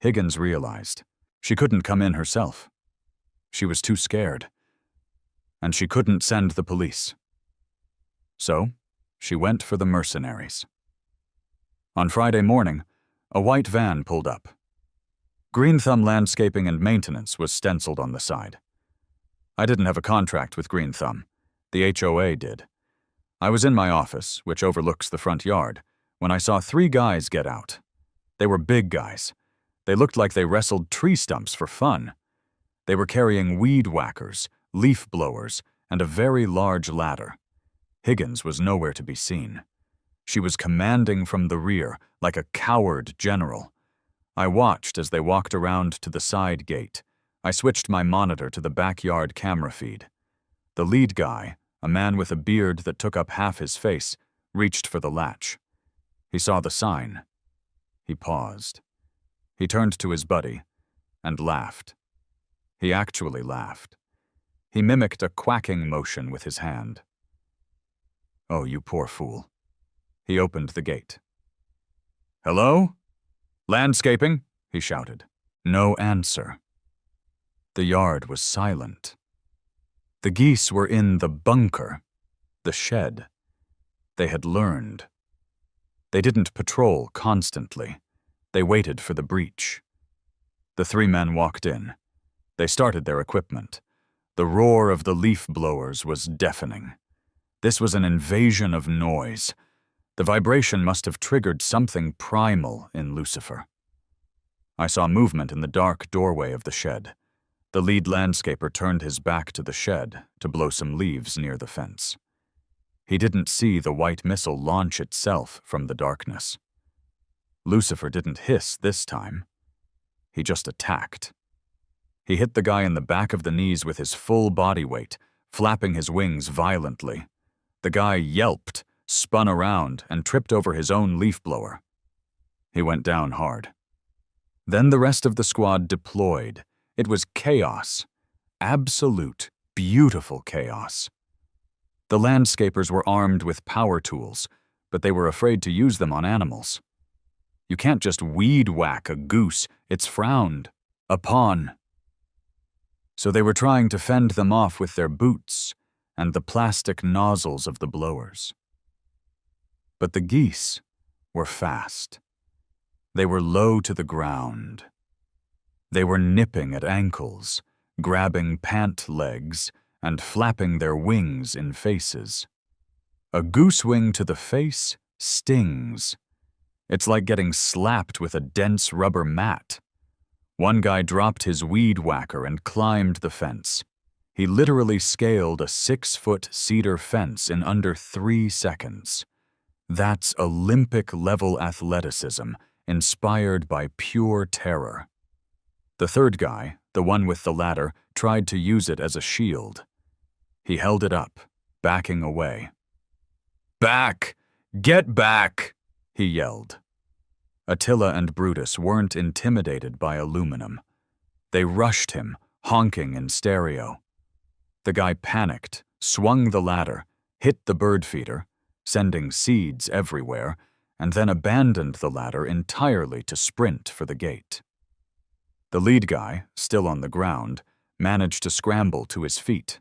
Higgins realized she couldn't come in herself. She was too scared. And she couldn't send the police. So, she went for the mercenaries. On Friday morning, a white van pulled up. Green Thumb Landscaping and Maintenance was stenciled on the side. I didn't have a contract with Green Thumb. The HOA did. I was in my office, which overlooks the front yard, when I saw 3 guys get out. They were big guys. They looked like they wrestled tree stumps for fun. They were carrying weed whackers, leaf blowers, and a very large ladder. Higgins was nowhere to be seen. She was commanding from the rear, like a coward general. I watched as they walked around to the side gate. I switched my monitor to the backyard camera feed. The lead guy, a man with a beard that took up half his face, reached for the latch. He saw the sign. He paused. He turned to his buddy and laughed. He actually laughed. He mimicked a quacking motion with his hand. Oh, you poor fool. He opened the gate. Hello? Landscaping? He shouted. No answer. The yard was silent. The geese were in the bunker, the shed. They had learned. They didn't patrol constantly. They waited for the breach. The 3 men walked in. They started their equipment. The roar of the leaf blowers was deafening. This was an invasion of noise. The vibration must have triggered something primal in Lucifer. I saw movement in the dark doorway of the shed. The lead landscaper turned his back to the shed to blow some leaves near the fence. He didn't see the white missile launch itself from the darkness. Lucifer didn't hiss this time. He just attacked. He hit the guy in the back of the knees with his full body weight, flapping his wings violently. The guy yelped, spun around, and tripped over his own leaf blower. He went down hard. Then the rest of the squad deployed. It was chaos. Absolute, beautiful chaos. The landscapers were armed with power tools, but they were afraid to use them on animals. You can't just weed whack a goose. It's frowned upon. So they were trying to fend them off with their boots and the plastic nozzles of the blowers. But the geese were fast. They were low to the ground. They were nipping at ankles, grabbing pant legs, and flapping their wings in faces. A goose wing to the face stings. It's like getting slapped with a dense rubber mat. One guy dropped his weed whacker and climbed the fence. He literally scaled a 6-foot cedar fence in under 3 seconds. That's Olympic-level athleticism, inspired by pure terror. The third guy, the one with the ladder, tried to use it as a shield. He held it up, backing away. "Back! Get back!" he yelled. Attila and Brutus weren't intimidated by aluminum. They rushed him, honking in stereo. The guy panicked, swung the ladder, hit the bird feeder, sending seeds everywhere, and then abandoned the ladder entirely to sprint for the gate. The lead guy, still on the ground, managed to scramble to his feet.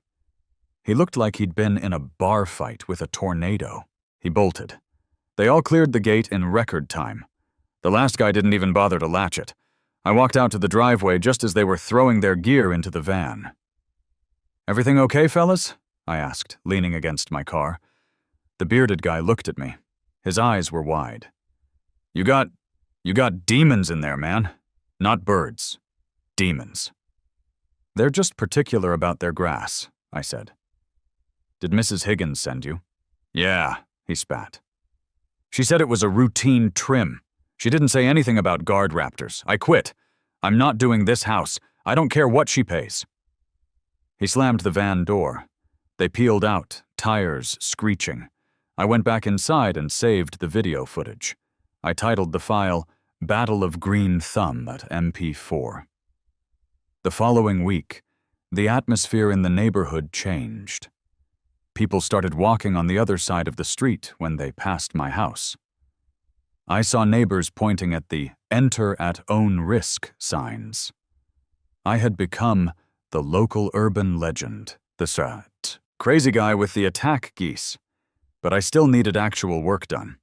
He looked like he'd been in a bar fight with a tornado. He bolted. They all cleared the gate in record time. The last guy didn't even bother to latch it. I walked out to the driveway just as they were throwing their gear into the van. "Everything okay, fellas?" I asked, leaning against my car. The bearded guy looked at me. His eyes were wide. You got demons in there, man. Not birds. Demons." "They're just particular about their grass," I said. "Did Mrs. Higgins send you?" "Yeah," he spat. "She said it was a routine trim. She didn't say anything about guard raptors. I quit. I'm not doing this house. I don't care what she pays." He slammed the van door. They peeled out, tires screeching. I went back inside and saved the video footage. I titled the file, Battle of Green Thumb at MP4. The following week, the atmosphere in the neighborhood changed. People started walking on the other side of the street when they passed my house. I saw neighbors pointing at the "Enter at Own Risk" signs. I had become the local urban legend, the crazy guy with the attack geese. But I still needed actual work done.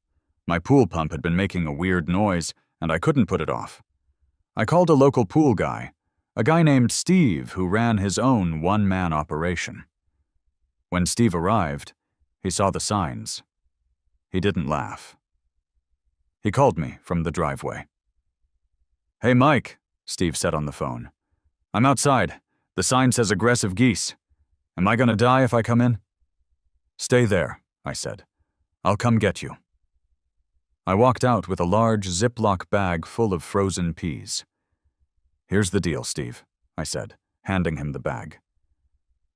My pool pump had been making a weird noise, and I couldn't put it off. I called a local pool guy, a guy named Steve who ran his own one-man operation. When Steve arrived, he saw the signs. He didn't laugh. He called me from the driveway. "Hey, Mike," Steve said on the phone. "I'm outside. The sign says aggressive geese. Am I gonna die if I come in?" "Stay there," I said. "I'll come get you." I walked out with a large Ziploc bag full of frozen peas. "Here's the deal, Steve," I said, handing him the bag.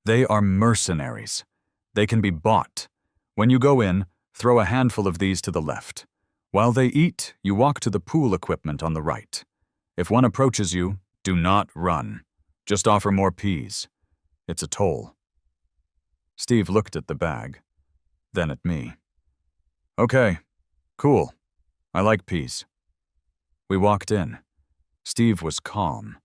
"They are mercenaries. They can be bought. When you go in, throw a handful of these to the left. While they eat, you walk to the pool equipment on the right. If one approaches you, do not run. Just offer more peas. It's a toll." Steve looked at the bag, then at me. "Okay, cool. I like peas." We walked in. Steve was calm.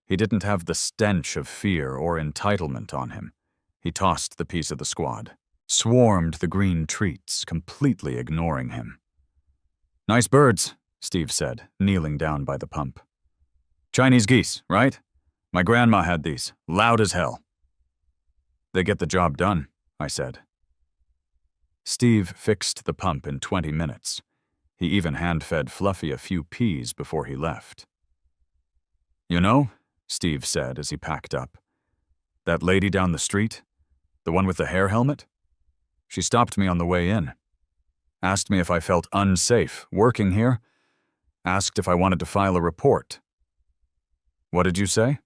He didn't have the stench of fear or entitlement on him. He tossed the piece of the squad, swarmed the green treats, completely ignoring him. "Nice birds," Steve said, kneeling down by the pump. "Chinese geese, right? My grandma had these, loud as hell." "They get the job done," I said. Steve fixed the pump in 20 minutes. He even hand-fed Fluffy a few peas before he left. "You know," Steve said as he packed up, "that lady down the street, the one with the hair helmet? She stopped me on the way in. Asked me if I felt unsafe working here. Asked if I wanted to file a report." "What did you say?"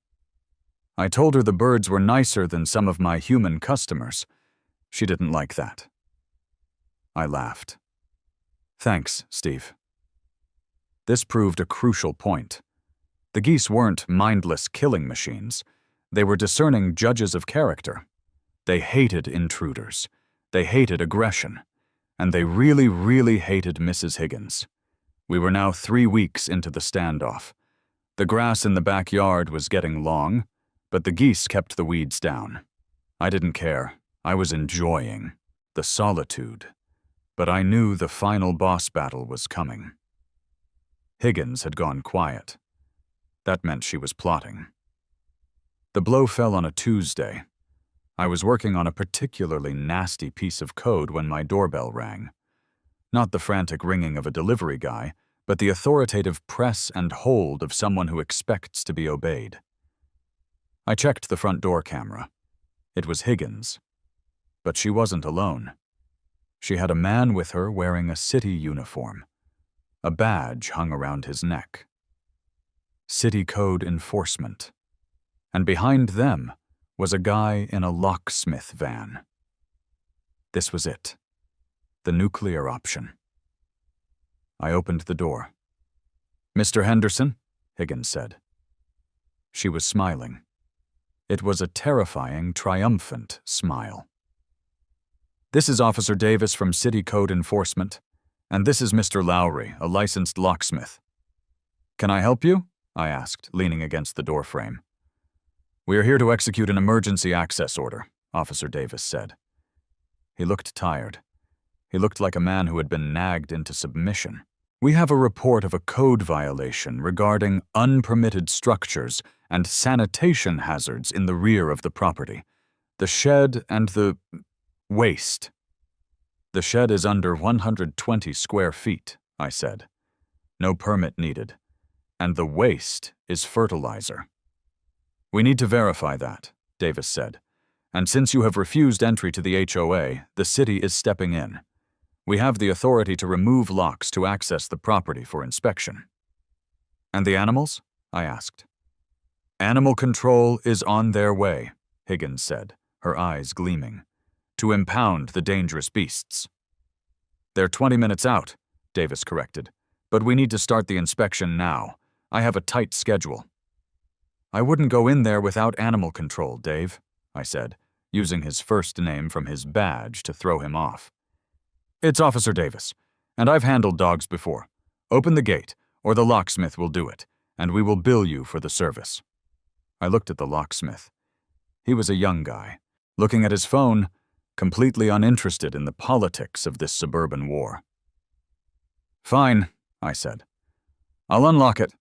"I told her the birds were nicer than some of my human customers. She didn't like that." I laughed. "Thanks, Steve." This proved a crucial point. The geese weren't mindless killing machines. They were discerning judges of character. They hated intruders. They hated aggression. And they really, really hated Mrs. Higgins. We were now 3 weeks into the standoff. The grass in the backyard was getting long, but the geese kept the weeds down. I didn't care. I was enjoying the solitude. But I knew the final boss battle was coming. Higgins had gone quiet. That meant she was plotting. The blow fell on a Tuesday. I was working on a particularly nasty piece of code when my doorbell rang. Not the frantic ringing of a delivery guy, but the authoritative press and hold of someone who expects to be obeyed. I checked the front door camera. It was Higgins. But she wasn't alone. She had a man with her wearing a city uniform. A badge hung around his neck. City Code Enforcement. And behind them was a guy in a locksmith van. This was it. The nuclear option. I opened the door. "Mr. Henderson?" Higgins said. She was smiling. It was a terrifying, triumphant smile. "This is Officer Davis from City Code Enforcement, and this is Mr. Lowry, a licensed locksmith. Can I help you?" I asked, leaning against the doorframe. "We are here to execute an emergency access order," Officer Davis said. He looked tired. He looked like a man who had been nagged into submission. "We have a report of a code violation regarding unpermitted structures and sanitation hazards in the rear of the property. The shed and the waste." "The shed is under 120 square feet," I said. "No permit needed. And the waste is fertilizer." "We need to verify that," Davis said. "And since you have refused entry to the HOA, the city is stepping in. We have the authority to remove locks to access the property for inspection." "And the animals?" I asked. "Animal control is on their way," Higgins said, her eyes gleaming, "to impound the dangerous beasts." "They're 20 minutes out," Davis corrected, "but we need to start the inspection now. I have a tight schedule." "I wouldn't go in there without animal control, Dave," I said, using his first name from his badge to throw him off. "It's Officer Davis, and I've handled dogs before. Open the gate, or the locksmith will do it, and we will bill you for the service." I looked at the locksmith. He was a young guy, looking at his phone, completely uninterested in the politics of this suburban war. "Fine," I said. "I'll unlock it.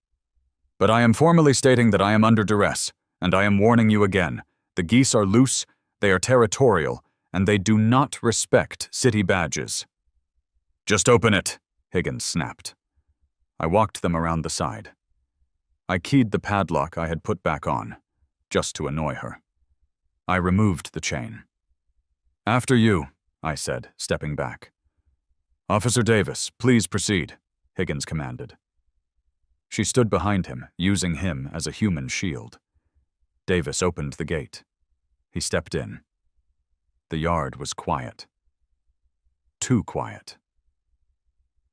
But I am formally stating that I am under duress, and I am warning you again. The geese are loose, they are territorial, and they do not respect city badges." "Just open it," Higgins snapped. I walked them around the side. I keyed the padlock I had put back on, just to annoy her. I removed the chain. "After you," I said, stepping back. "Officer Davis, please proceed," Higgins commanded. She stood behind him, using him as a human shield. Davis opened the gate. He stepped in. The yard was quiet. Too quiet.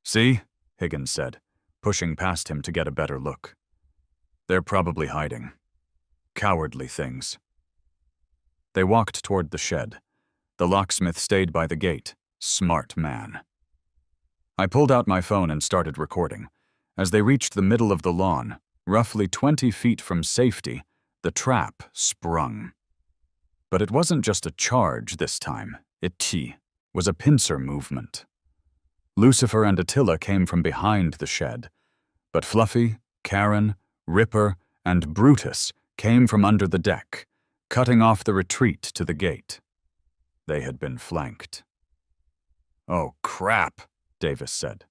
"See?" Higgins said, pushing past him to get a better look. "They're probably hiding. Cowardly things." They walked toward the shed. The locksmith stayed by the gate. Smart man. I pulled out my phone and started recording. As they reached the middle of the lawn, roughly 20 feet from safety, the trap sprung. But it wasn't just a charge this time. It was a pincer movement. Lucifer and Attila came from behind the shed, but Fluffy, Karen, Ripper, and Brutus came from under the deck, cutting off the retreat to the gate. They had been flanked. "Oh, crap," Davis said.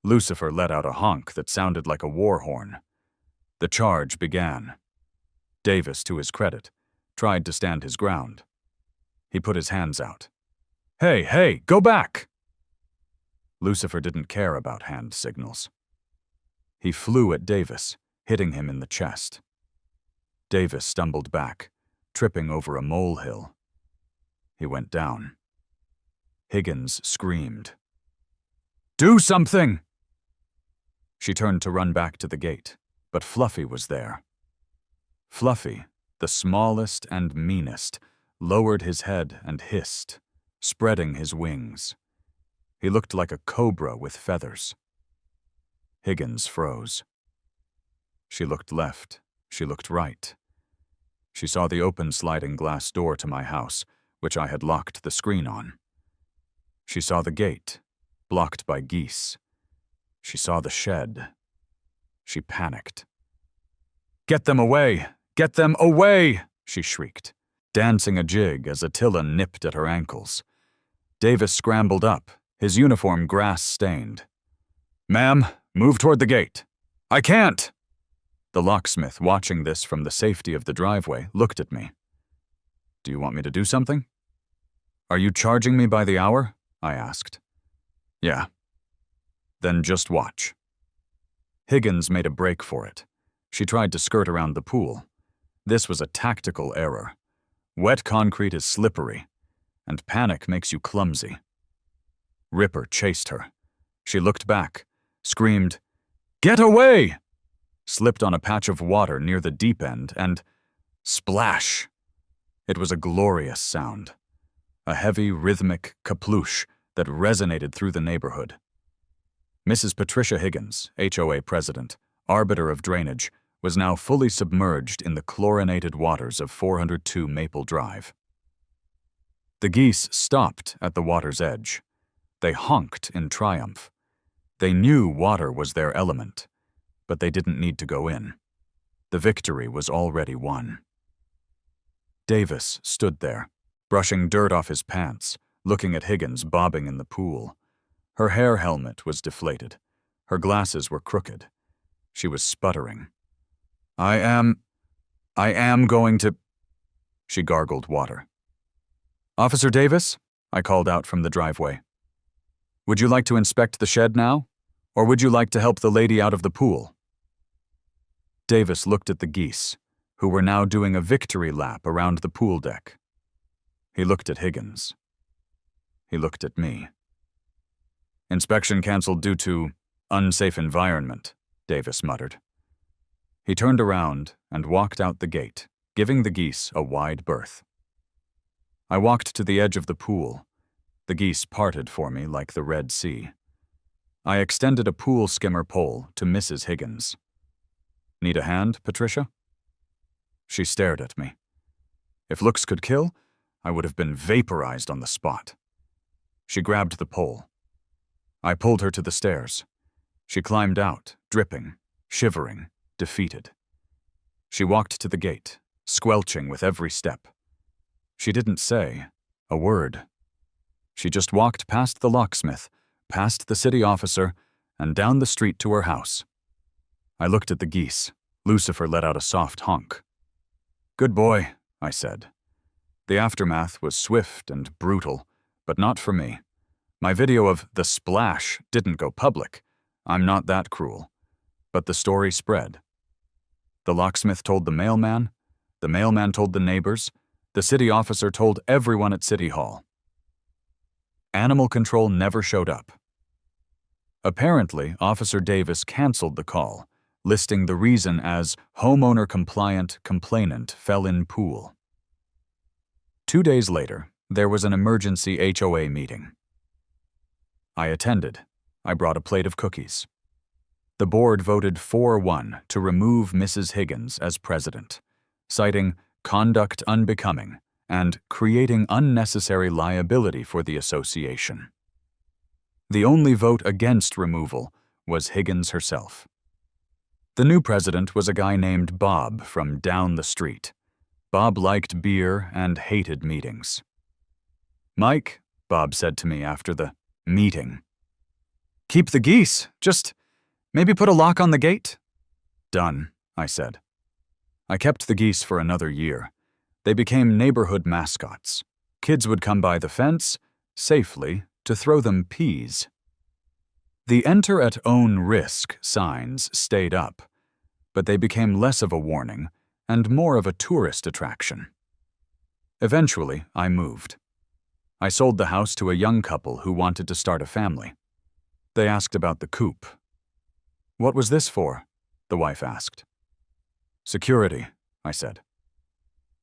Lucifer let out a honk that sounded like a war horn. The charge began. Davis, to his credit, tried to stand his ground. He put his hands out. Hey, go back!" Lucifer didn't care about hand signals. He flew at Davis, hitting him in the chest. Davis stumbled back, tripping over a molehill. He went down. Higgins screamed. "Do something!" She turned to run back to the gate, but Fluffy was there. Fluffy, the smallest and meanest, lowered his head and hissed, spreading his wings. He looked like a cobra with feathers. Higgins froze. She looked left. She looked right. She saw the open sliding glass door to my house, which I had locked the screen on. She saw the gate, blocked by geese. She saw the shed. She panicked. "Get them away! Get them away!" she shrieked, dancing a jig as Attila nipped at her ankles. Davis scrambled up, his uniform grass-stained. "Ma'am, move toward the gate." "I can't!" The locksmith, watching this from the safety of the driveway, looked at me. "Do you want me to do something?" "Are you charging me by the hour?" I asked. "Yeah." "Then just watch." Higgins made a break for it. She tried to skirt around the pool. This was a tactical error. Wet concrete is slippery, and panic makes you clumsy. Ripper chased her. She looked back, screamed, "Get away!" slipped on a patch of water near the deep end, and Splash! It was a glorious sound, a heavy, rhythmic kaploosh that resonated through the neighborhood. Mrs. Patricia Higgins, HOA president, arbiter of drainage, was now fully submerged in the chlorinated waters of 402 Maple Drive. The geese stopped at the water's edge. They honked in triumph. They knew water was their element, but they didn't need to go in. The victory was already won. Davis stood there, brushing dirt off his pants, looking at Higgins bobbing in the pool. Her hair helmet was deflated. Her glasses were crooked. She was sputtering. I am going to... She gargled water. Officer Davis, I called out from the driveway. Would you like to inspect the shed now, or would you like to help the lady out of the pool? Davis looked at the geese, who were now doing a victory lap around the pool deck. He looked at Higgins. He looked at me. Inspection canceled due to unsafe environment, Davis muttered. He turned around and walked out the gate, giving the geese a wide berth. I walked to the edge of the pool. The geese parted for me like the Red Sea. I extended a pool skimmer pole to Mrs. Higgins. Need a hand, Patricia? She stared at me. If looks could kill, I would have been vaporized on the spot. She grabbed the pole. I pulled her to the stairs. She climbed out, dripping, shivering, defeated. She walked to the gate, squelching with every step. She didn't say a word. She just walked past the locksmith, past the city officer, and down the street to her house. I looked at the geese. Lucifer let out a soft honk. Good boy, I said. The aftermath was swift and brutal, but not for me. My video of the splash didn't go public. I'm not that cruel. But the story spread. The locksmith told the mailman told the neighbors, the city officer told everyone at City Hall. Animal control never showed up. Apparently, Officer Davis canceled the call, listing the reason as homeowner-compliant complainant fell in pool. 2 days later, there was an emergency HOA meeting. I attended. I brought a plate of cookies. The board voted 4-1 to remove Mrs. Higgins as president, citing conduct unbecoming and creating unnecessary liability for the association. The only vote against removal was Higgins herself. The new president was a guy named Bob from down the street. Bob liked beer and hated meetings. Mike, Bob said to me after the meeting. Keep the geese, just maybe put a lock on the gate? Done, I said. I kept the geese for another year. They became neighborhood mascots. Kids would come by the fence, safely, to throw them peas. The enter at own risk signs stayed up, but they became less of a warning and more of a tourist attraction. Eventually, I moved. I sold the house to a young couple who wanted to start a family. They asked about the coop. What was this for? The wife asked. Security, I said.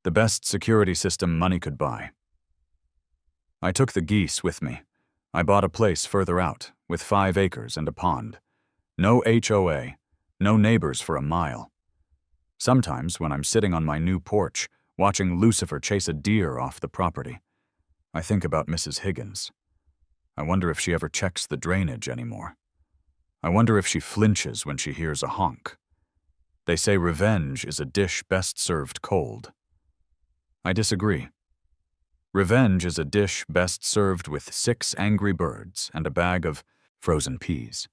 The best security system money could buy. I took the geese with me. I bought a place further out, with 5 acres and a pond. No HOA, no neighbors for a mile. Sometimes, when I'm sitting on my new porch, watching Lucifer chase a deer off the property, I think about Mrs. Higgins. I wonder if she ever checks the drainage anymore. I wonder if she flinches when she hears a honk. They say revenge is a dish best served cold. I disagree. Revenge is a dish best served with 6 angry birds and a bag of frozen peas.